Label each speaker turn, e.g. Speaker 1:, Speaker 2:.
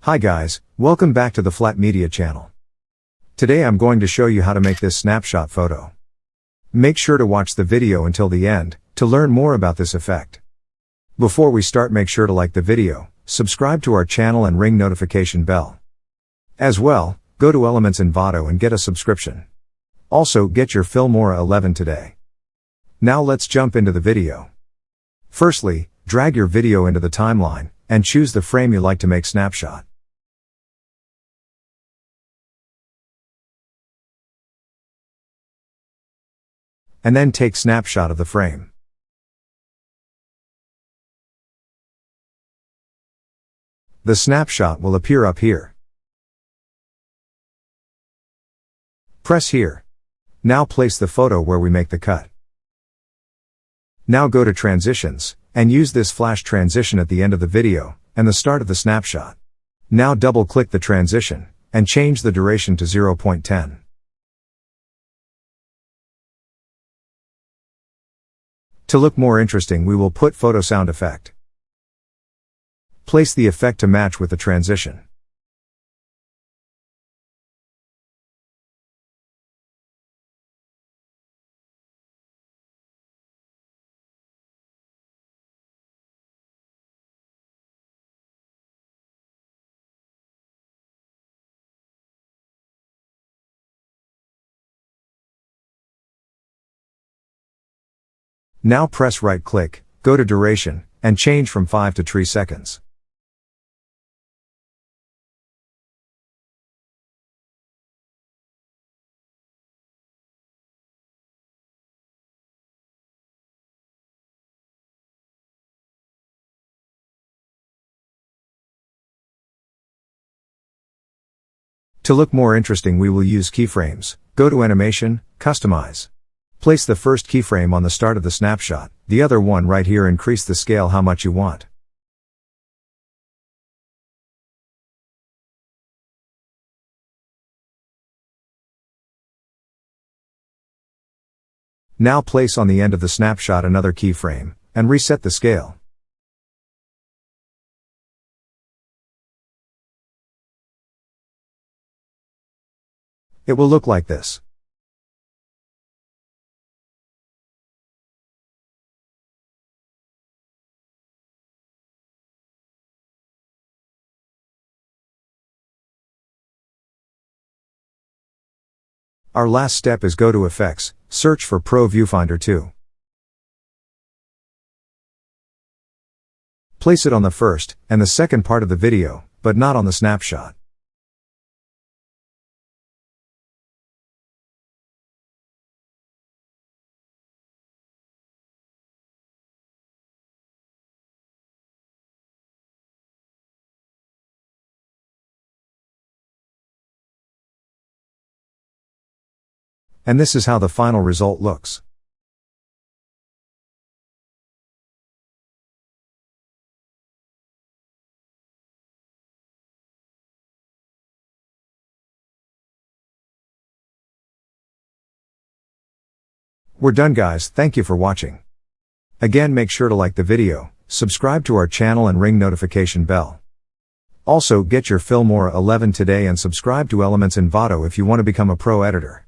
Speaker 1: Hi guys, welcome back to the Flat Media channel. Today I'm going to show you how to make this snapshot photo. Make sure to watch the video until the end, to learn more about this effect. Before we start, make sure to like the video, subscribe to our channel and ring notification bell. As well, go to Elements Envato and get a subscription. Also, get your Filmora 11 today. Now let's jump into the video. Firstly, drag your video into the timeline, and choose the frame you like to make snapshot. And then take snapshot of the frame. The snapshot will appear up here. Press here. Now place the photo where we make the cut. Now go to Transitions, and use this flash transition at the end of the video, and the start of the snapshot. Now double-click the transition, and change the duration to 0.10. To look more interesting, we will put photo sound effect. Place the effect to match with the transition. Now press right-click, go to Duration, and change from 5 to 3 seconds. To look more interesting, we will use keyframes. Go to Animation, Customize. Place the first keyframe on the start of the snapshot, the other one right here. Increase the scale how much you want. Now place on the end of the snapshot another keyframe, and reset the scale. It will look like this. Our last step is go to Effects, search for Pro Viewfinder 2. Place it on the first and the second part of the video, but not on the snapshot. And this is how the final result looks. We're done guys, thank you for watching. Again, make sure to like the video, subscribe to our channel and ring notification bell. Also, get your Filmora 11 today and subscribe to Elements Envato if you want to become a pro editor.